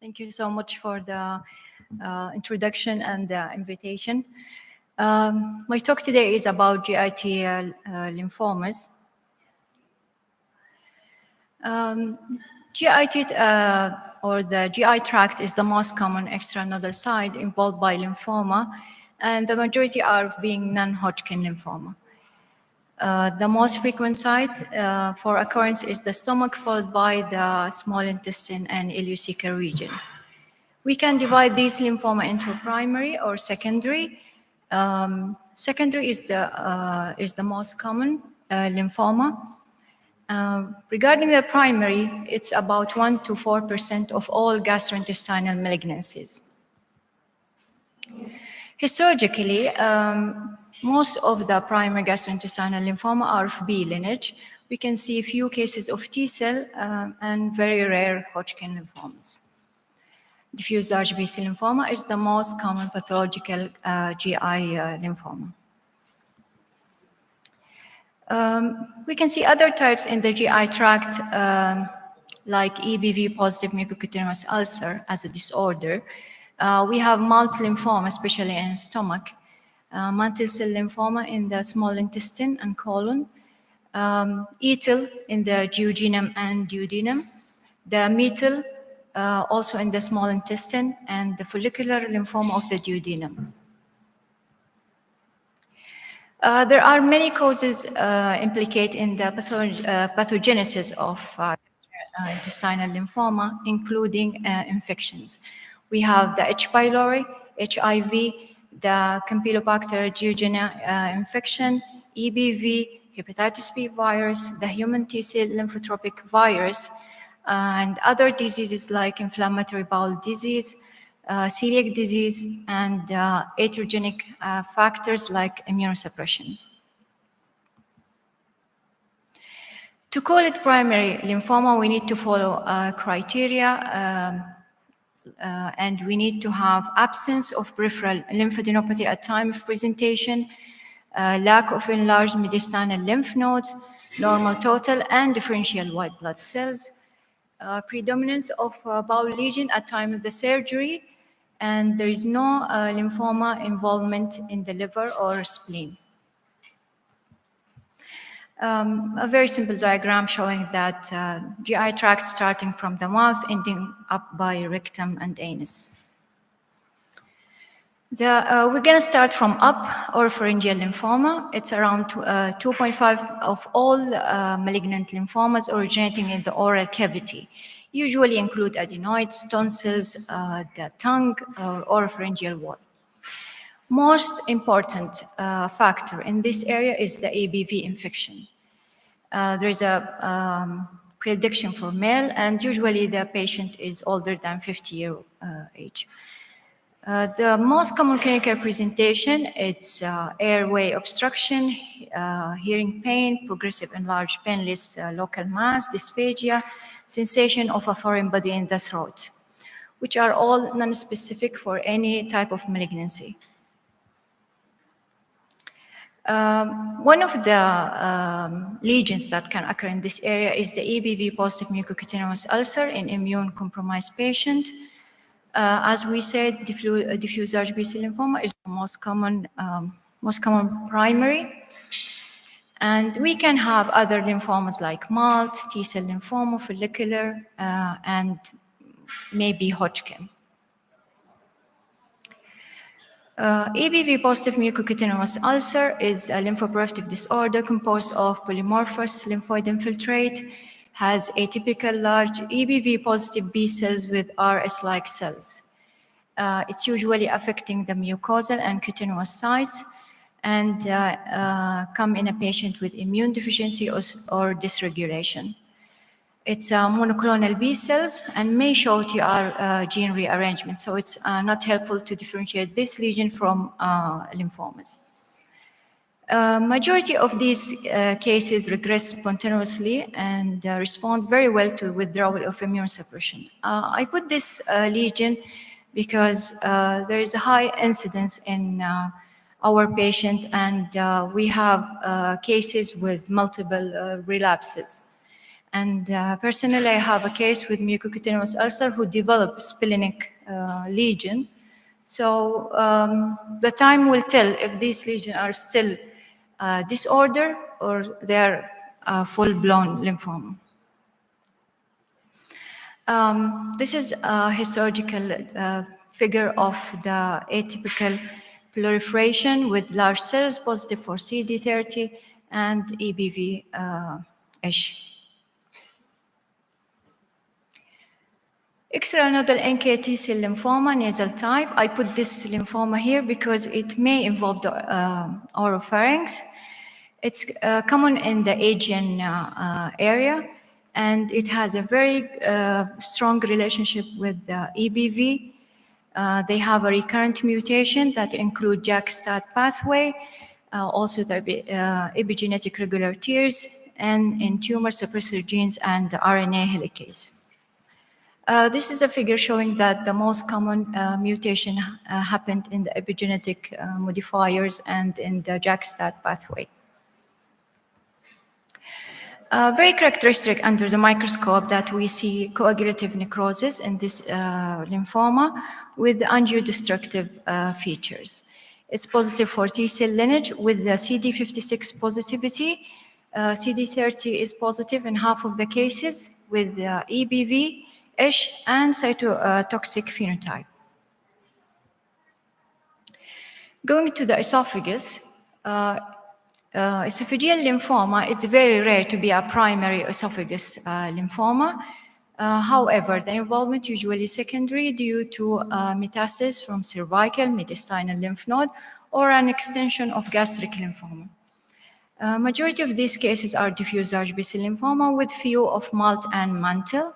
Thank you so much for the introduction and the invitation. My talk today is about GIT lymphomas. GIT or the GI tract is the most common extranodal site involved by lymphoma, and the majority are being non-Hodgkin lymphoma. The most frequent site for occurrence is the stomach, followed by the small intestine and ileocecal region. We can divide these lymphoma into primary or secondary. Secondary is the most common lymphoma. Regarding the primary, it's about 1 to 4% of all gastrointestinal malignancies. Historically, most of the primary gastrointestinal lymphoma are of B lineage. We can see a few cases of T-cell and very rare Hodgkin lymphomas. Diffuse large B-cell lymphoma is the most common pathological GI lymphoma. We can see other types in the GI tract, like EBV positive mucocutaneous ulcer as a disorder. We have multiple lymphoma, especially in stomach, mantle cell lymphoma in the small intestine and colon, MEITL in the jejunum and duodenum, the MEITL also in the small intestine, and the follicular lymphoma of the duodenum. There are many causes implicated in the pathogenesis of intestinal lymphoma, including infections. We have the H. pylori, HIV, the Campylobacter jejuni infection, EBV, hepatitis B virus, the human T-cell lymphotropic virus, and other diseases like inflammatory bowel disease, celiac disease, and iatrogenic factors like immunosuppression. To call it primary lymphoma, we need to follow criteria, and we need to have absence of peripheral lymphadenopathy at time of presentation, lack of enlarged mediastinal lymph nodes, normal total and differential white blood cells, predominance of bowel lesion at time of the surgery, and there is no lymphoma involvement in the liver or spleen. A very simple diagram showing that GI tract starting from the mouth, ending up by rectum and anus. We're going to start from up, oropharyngeal lymphoma. It's around 2.5 of all malignant lymphomas originating in the oral cavity. Usually include adenoids, tonsils, the tongue, or oropharyngeal wall. Most important factor in this area is the ABV infection. There is a prediction for male, and usually the patient is older than 50 years age. The most common clinical presentation is airway obstruction, hearing pain, progressive enlarged painless local mass, dysphagia, sensation of a foreign body in the throat, which are all non-specific for any type of malignancy. One of the lesions that can occur in this area is the EBV positive mucocutaneous ulcer in immune-compromised patient. As we said, diffuse large B-cell lymphoma is the most common primary. And we can have other lymphomas like MALT, T-cell lymphoma, follicular, and maybe Hodgkin. EBV positive mucocutaneous ulcer is a lymphoproliferative disorder composed of polymorphous lymphoid infiltrate, has atypical large EBV positive B cells with RS-like cells. It's usually affecting the mucosal and cutaneous sites and come in a patient with immune deficiency or dysregulation. It's monoclonal B cells and may show TR gene rearrangement, so it's not helpful to differentiate this lesion from lymphomas. Majority of these cases regress spontaneously and respond very well to withdrawal of immune suppression. I put this lesion because there is a high incidence in our patient, and we have cases with multiple relapses. And personally, I have a case with mucocutaneous ulcer who developed splenic lesion. So the time will tell if these lesions are still disorder or they're full-blown lymphoma. This is a histological figure of the atypical proliferation with large cells positive for CD30 and EBV-ish. Extranodal NK T-cell lymphoma, nasal type. I put this lymphoma here because it may involve the oropharynx. It's common in the Asian area, and it has a very strong relationship with the EBV. They have a recurrent mutation that include JAK-STAT pathway, also the epigenetic regulators, and in tumor suppressor genes and the RNA helicase. This is a figure showing that the most common mutation happened in the epigenetic modifiers and in the JAK-STAT pathway. Very characteristic under the microscope that we see coagulative necrosis in this lymphoma with angiodestructive features. It's positive for T-cell lineage with the CD56 positivity. CD30 is positive in half of the cases with EBV-ish and cytotoxic phenotype. Going to the esophagus, esophageal lymphoma, it's very rare to be a primary esophagus lymphoma. However, the involvement usually secondary due to metastasis from cervical, mediastinal lymph node, or an extension of gastric lymphoma. Majority of these cases are diffuse large B-cell lymphoma with few of Mantle and Mantle.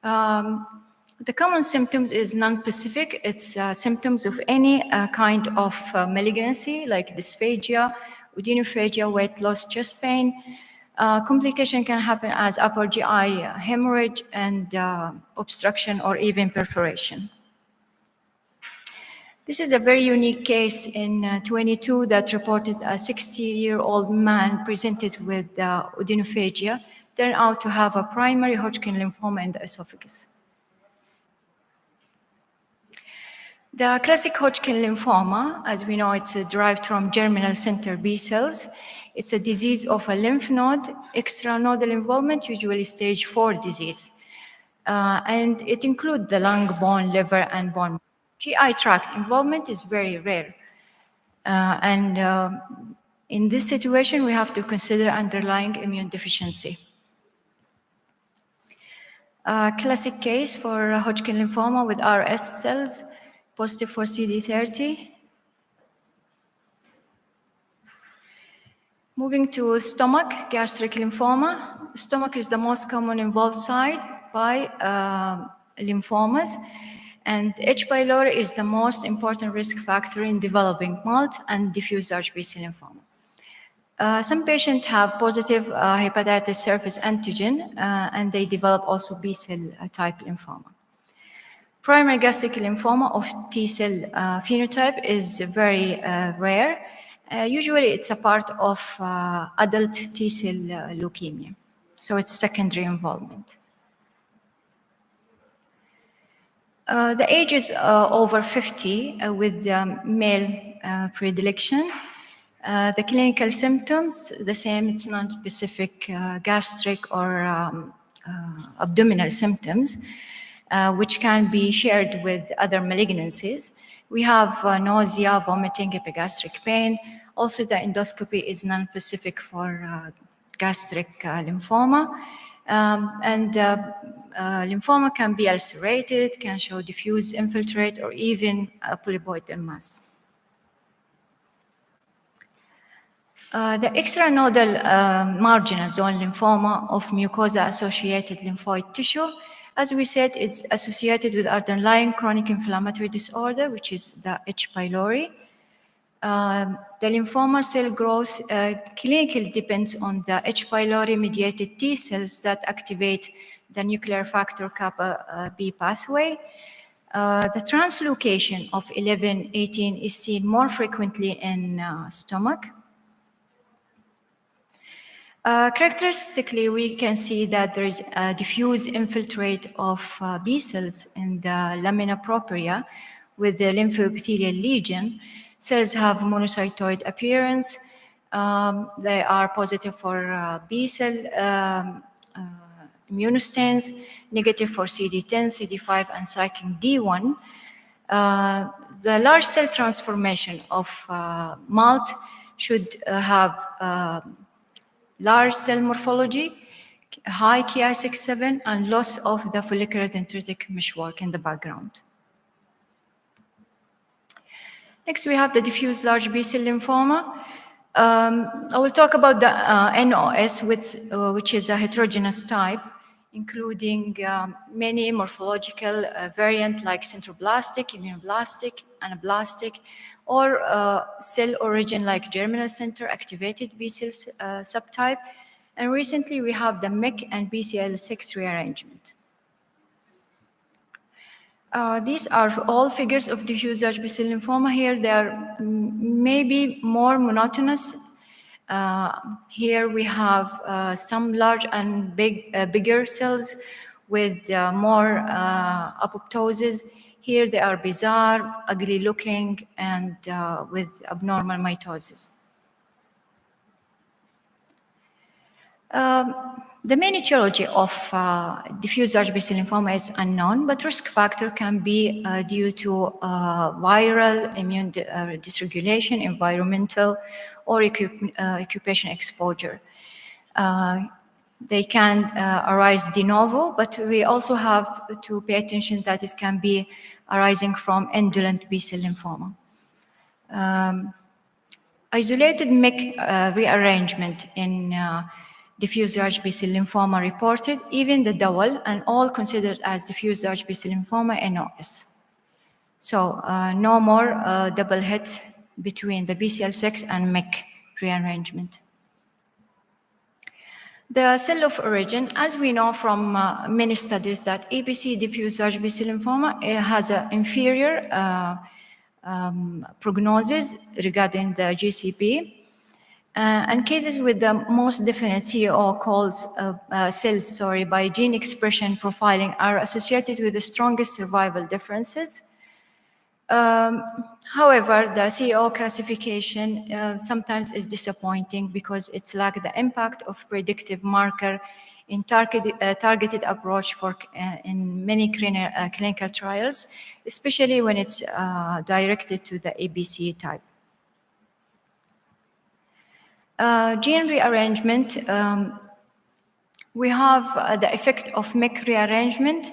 The common symptoms is non-specific. It's symptoms of any kind of malignancy like dysphagia, odynophagia, weight loss, chest pain. Complication can happen as upper GI hemorrhage and obstruction or even perforation. This is a very unique case in 22 that reported a 60-year-old man presented with odynophagia, turned out to have a primary Hodgkin lymphoma in the esophagus. The classic Hodgkin lymphoma, as we know, it's derived from germinal center B cells. It's a disease of a lymph node, extranodal involvement, usually stage 4 disease. And it includes the lung, bone, liver, and bone. GI tract involvement is very rare. In this situation, we have to consider underlying immune deficiency. Classic case for Hodgkin lymphoma with RS cells, positive for CD30. Moving to stomach, gastric lymphoma. Stomach is the most common involved site by lymphomas, and H. pylori is the most important risk factor in developing MALT and diffuse large B-cell lymphoma. Some patients have positive hepatitis surface antigen, and they develop also B-cell type lymphoma. Primary gastric lymphoma of T-cell phenotype is very rare. Usually it's a part of adult T-cell leukemia, so it's secondary involvement. The age is over 50 with male predilection. The clinical symptoms, the same, it's non-specific gastric or abdominal symptoms, which can be shared with other malignancies. We have nausea, vomiting, epigastric pain. Also, the endoscopy is non-specific for gastric lymphoma. Lymphoma can be ulcerated, can show diffuse infiltrate, or even a polypoidal mass. The extranodal marginal zone lymphoma of mucosa-associated lymphoid tissue, as we said, it's associated with underlying chronic inflammatory disorder, which is the H. pylori. The lymphoma cell growth clinically depends on the H. pylori-mediated T cells that activate the nuclear factor kappa B pathway. The translocation of 11-18 is seen more frequently in stomach. Characteristically, we can see that there is a diffuse infiltrate of B cells in the lamina propria with the lymphoepithelial lesion. Cells have monocytoid appearance. They are positive for B cell immunostains, negative for CD10, CD5, and cyclin D1. The large cell transformation of MALT should have large cell morphology, high Ki67, and loss of the follicular dendritic meshwork in the background. Next, we have the diffuse large B-cell lymphoma. I will talk about the NOS, which is a heterogeneous type, including many morphological variants like centroblastic, immunoblastic, anablastic, or cell origin like germinal center activated B-cell subtype. And recently we have the MEC and BCL6 rearrangement. These are all figures of diffuse large B-cell lymphoma. Here they are maybe more monotonous. Here we have some large and bigger cells with more apoptosis. Here they are bizarre, ugly looking, and with abnormal mitosis. The main etiology of diffuse large B-cell lymphoma is unknown, but risk factor can be due to viral immune dysregulation, environmental, or occupation exposure. They can arise de novo, but we also have to pay attention that it can be arising from indolent B-cell lymphoma. Isolated MEC rearrangement in diffuse large B-cell lymphoma reported, even the double, and all considered as diffuse large B-cell lymphoma NOS. So no more double hits between the BCL6 and MEC rearrangement. The cell of origin, as we know from many studies, that ABC diffuse large B-cell lymphoma has an inferior prognosis regarding the GCP. And cases with the most definite CEO cells by gene expression profiling are associated with the strongest survival differences. However, the CEO classification sometimes is disappointing because it lacks the impact of predictive marker in targeted approach for in many clinical trials, especially when it's directed to the ABC type. Gene rearrangement, we have the effect of MEC rearrangement,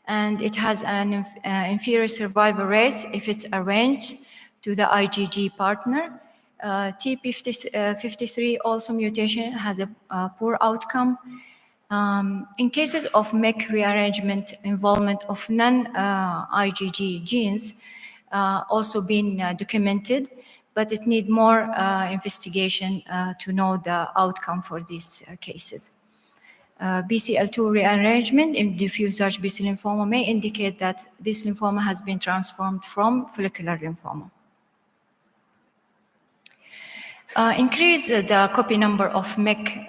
and it has an inferior survival rate if it's arranged to the IgG partner. T53 also mutation has a poor outcome. In cases of MEC rearrangement, involvement of non-IgG genes also been documented, but it needs more investigation to know the outcome for these cases. BCL2 rearrangement in diffuse large B-cell lymphoma may indicate that this lymphoma has been transformed from follicular lymphoma. Increase the copy number of MEC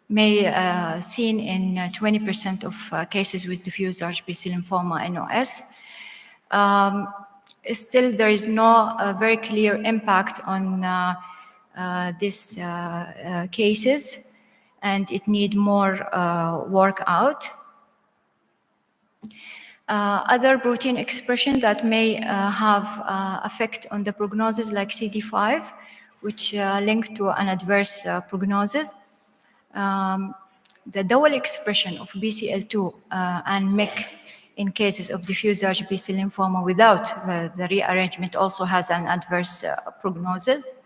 may seen in 20% of cases with diffuse large B-cell lymphoma NOS. Still, there is no very clear impact on these cases, and it needs more work out. Other protein expression that may have effect on the prognosis, like CD5, which link to an adverse prognosis. The dual expression of BCL2 and MEC in cases of diffuse large B-cell lymphoma without the rearrangement also has an adverse prognosis.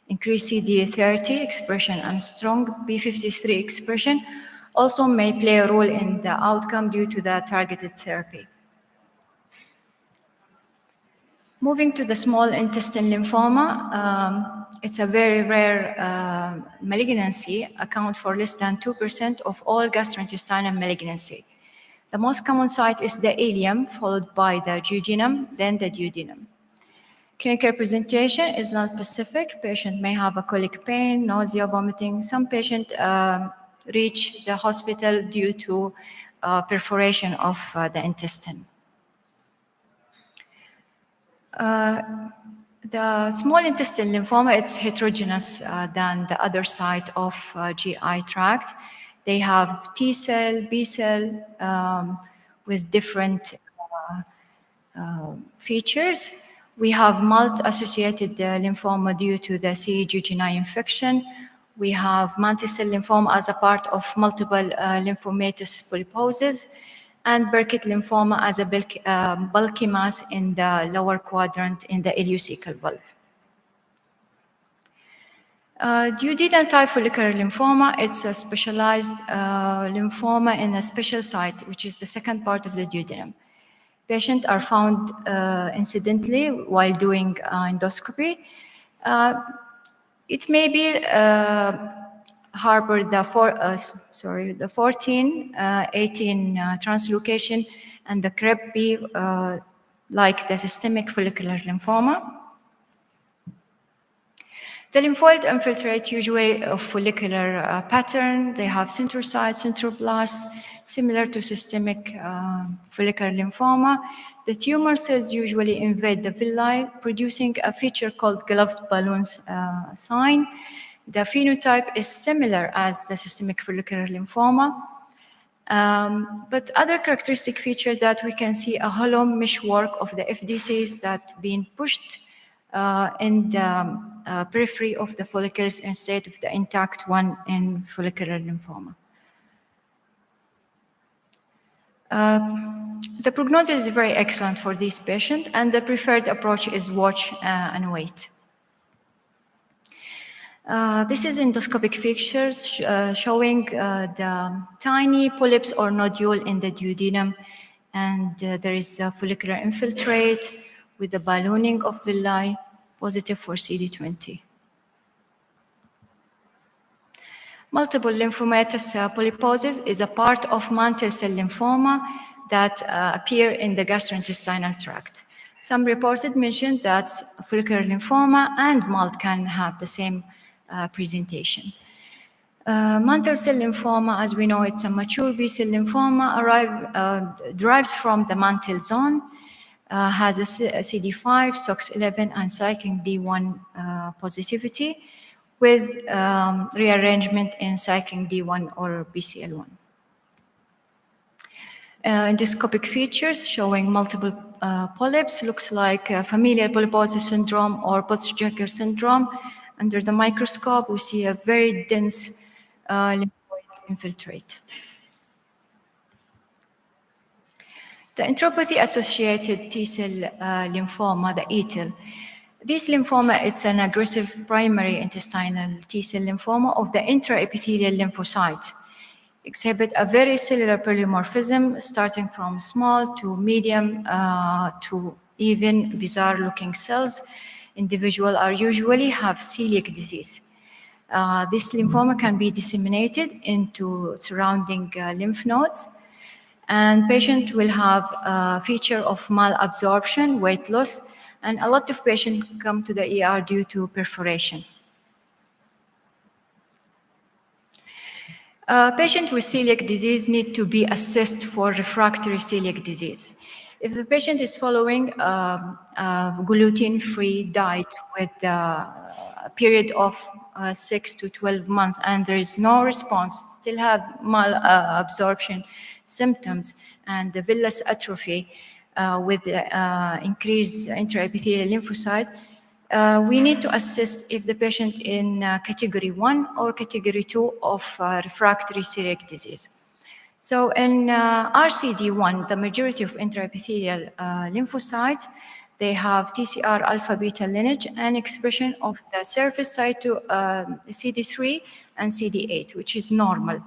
Increased CD30 expression and strong B53 expression also may play a role in the outcome due to the targeted therapy. Moving to the small intestine lymphoma, it's a very rare malignancy, account for less than 2% of all gastrointestinal malignancy. The most common site is the ileum, followed by the jejunum, then the duodenum. Clinical presentation is not specific. Patient may have a colic pain, nausea, vomiting. Some patient reach the hospital due to perforation of the intestine. The small intestine lymphoma, it's heterogeneous than the other side of GI tract. They have T-cell, B-cell with different features. We have MALT-associated lymphoma due to the CG infection. We have mantle cell lymphoma as a part of multiple lymphomatous polyposis, and Burkitt lymphoma as a bulky mass in the lower quadrant in the ileocecal valve. Duodenal type follicular lymphoma, it's a specialized lymphoma in a special site, which is the second part of the duodenum. Patients are found incidentally while doing endoscopy. It may be harbor the 14, 18 translocation and the CREB-B like the systemic follicular lymphoma. The lymphoid infiltrate usually a follicular pattern. They have centrocytes, centroblast, similar to systemic follicular lymphoma. The tumor cells usually invade the villi, producing a feature called gloved balloons sign. The phenotype is similar as the systemic follicular lymphoma. But other characteristic feature that we can see a hollow meshwork of the FDCs that being pushed in the periphery of the follicles instead of the intact one in follicular lymphoma. The prognosis is very excellent for this patient, and the preferred approach is watch and wait. This is endoscopic pictures showing the tiny polyps or nodule in the duodenum, and there is a follicular infiltrate with the ballooning of villi, positive for CD20. Multiple lymphomatous polyposis is a part of mantle cell lymphoma that appear in the gastrointestinal tract. Some reported mentioned that follicular lymphoma and MALT can have the same presentation. Mantle cell lymphoma, as we know, it's a mature B-cell lymphoma derived from the mantle zone, has a CD5, SOX11, and cycling D1 positivity with rearrangement in cycling D1 or BCL1. Endoscopic features showing multiple polyps looks like familial polyposis syndrome or Potts-Jeker syndrome. Under the microscope, we see a very dense lymphoid infiltrate. The enteropathy-associated T-cell lymphoma, the MEITL. This lymphoma, it's an aggressive primary intestinal T-cell lymphoma of the intraepithelial lymphocytes. Exhibit a very cellular polymorphism starting from small to medium to even bizarre-looking cells. Individuals are usually have celiac disease. This lymphoma can be disseminated into surrounding lymph nodes, and patient will have a feature of malabsorption, weight loss, and a lot of patients come to the ER due to perforation. Patients with celiac disease need to be assessed for refractory celiac disease. If the patient is following a gluten-free diet with a period of 6 to 12 months and there is no response, still have malabsorption symptoms and the villus atrophy with increased intraepithelial lymphocyte, we need to assess if the patient in category 1 or category 2 of refractory celiac disease. So in RCD1, the majority of intraepithelial lymphocytes, they have TCR alpha beta lineage and expression of the surface site to CD3 and CD8, which is normal.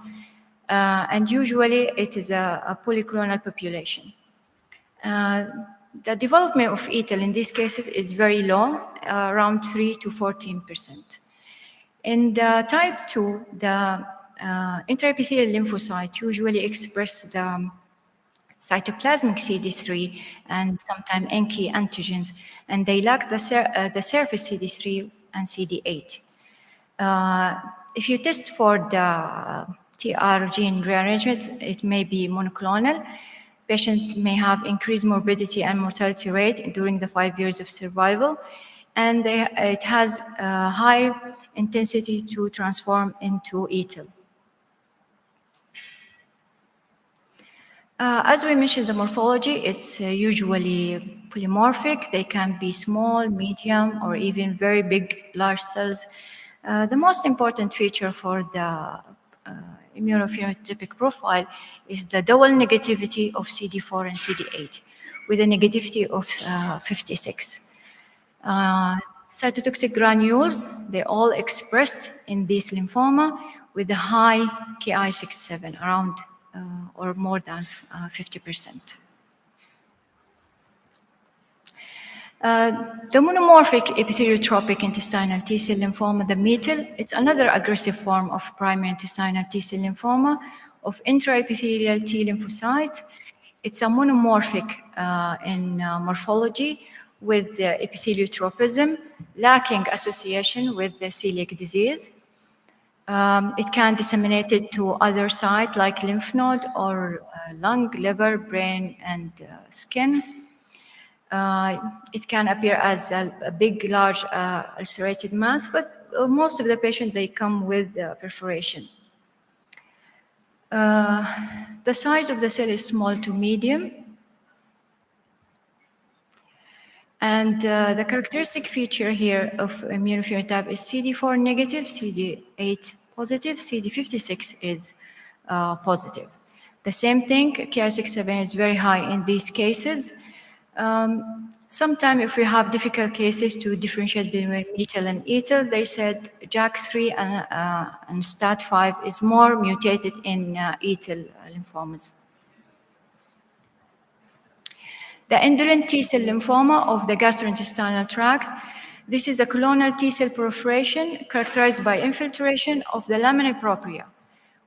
And usually it is a polyclonal population. The development of MEITL in these cases is very low, around 3 to 14%. In the type 2, the intraepithelial lymphocyte usually express the cytoplasmic CD3 and sometimes NK antigens, and they lack the surface CD3 and CD8. If you test for the TR gene rearrangement, it may be monoclonal. Patient may have increased morbidity and mortality rate during the 5 years of survival, and it has a high intensity to transform into ETL. As we mentioned, the morphology, it's usually polymorphic. They can be small, medium, or even very big, large cells. The most important feature for the immunophenotypic profile is the double negativity of CD4 and CD8, with a negativity of 56. Cytotoxic granules, they all expressed in this lymphoma with a high Ki67, around or more than 50%. The monomorphic epitheliotropic intestinal T-cell lymphoma, the MEITL, it's another aggressive form of primary intestinal T-cell lymphoma of intraepithelial T lymphocytes. It's a monomorphic in morphology with epitheliotropism, lacking association with the celiac disease. It can disseminate it to other sites like lymph node or lung, liver, brain, and skin. It can appear as a big, large ulcerated mass, but most of the patients, they come with perforation. The size of the cell is small to medium. And the characteristic feature here of immunophenotype is CD4 negative, CD8 positive, CD56 is positive. The same thing, Ki67 is very high in these cases. Sometimes if we have difficult cases to differentiate between MEITL and ETL, they said JAK3 and STAT5 is more mutated in ETL lymphomas. The indolent T-cell lymphoma of the gastrointestinal tract, this is a clonal T-cell proliferation characterized by infiltration of the lamina propria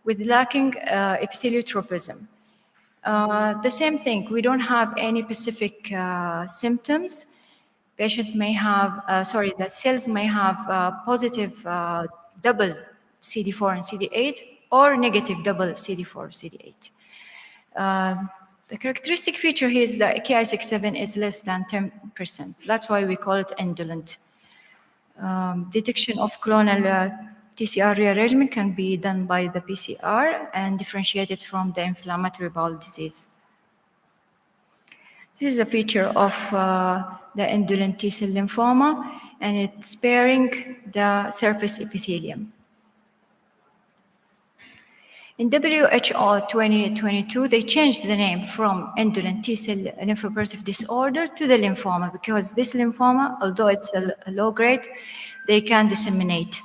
with lacking epitheliotropism. The same thing, we don't have any specific symptoms. Patient may have, the cells may have positive double CD4 and CD8 or negative double CD4, CD8. The characteristic feature here is that Ki67 is less than 10%. That's why we call it indolent. Detection of clonal TCR rearrangement can be done by the PCR and differentiated from the inflammatory bowel disease. This is a feature of the indolent T-cell lymphoma, and it's sparing the surface epithelium. In WHO 2022, they changed the name from indolent T-cell lymphoproliferative disorder to the lymphoma, because this lymphoma, although it's a low grade, they can disseminate.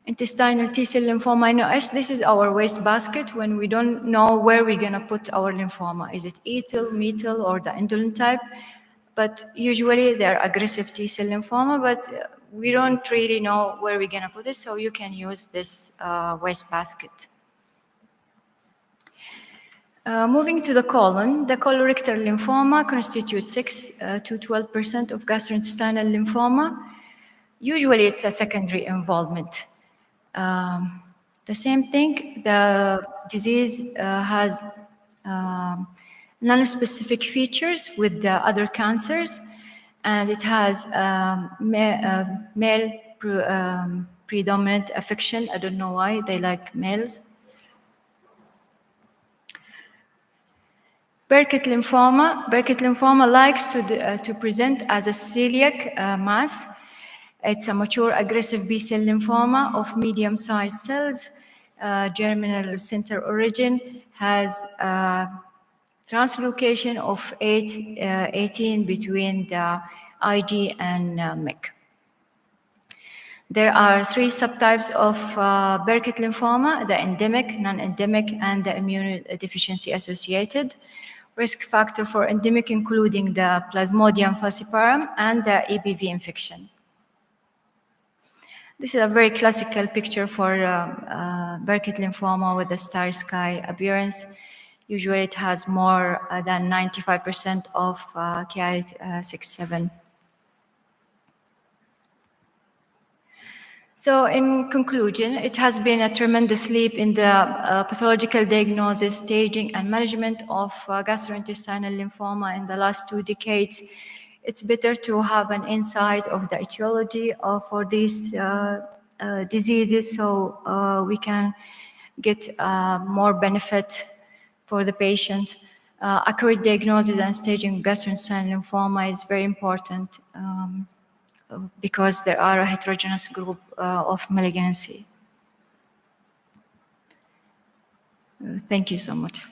Intestinal T-cell lymphoma, this is our waste basket when we don't know where we're gonna put our lymphoma. Is it ETL, MEITL, or the indolent type? But usually they're aggressive T-cell lymphoma, but we don't really know where we're gonna put it, so you can use this waste basket. Moving to the colon, the colorectal lymphoma constitutes 6 to 12% of gastrointestinal lymphoma. Usually it's a secondary involvement. The same thing, the disease has non-specific features with the other cancers, and it has male predominant affection. I don't know why they like males. Burkitt lymphoma likes to present as a celiac mass. It's a mature aggressive B-cell lymphoma of medium-sized cells, germinal center origin, has translocation of 18 between the IG and MEC. There are 3 subtypes of Burkitt lymphoma: the endemic, non-endemic, and the immunodeficiency associated. Risk factor for endemic including the Plasmodium falciparum and the EBV infection. This is a very classical picture for Burkitt lymphoma with the starry sky appearance. Usually it has more than 95% of Ki67. So in conclusion, it has been a tremendous leap in the pathological diagnosis, staging, and management of gastrointestinal lymphoma in the last 2 decades. It's better to have an insight of the etiology for these diseases, so we can get more benefit for the patient. Accurate diagnosis and staging of gastrointestinal lymphoma is very important. Because there are a heterogeneous group of malignancy. Thank you so much.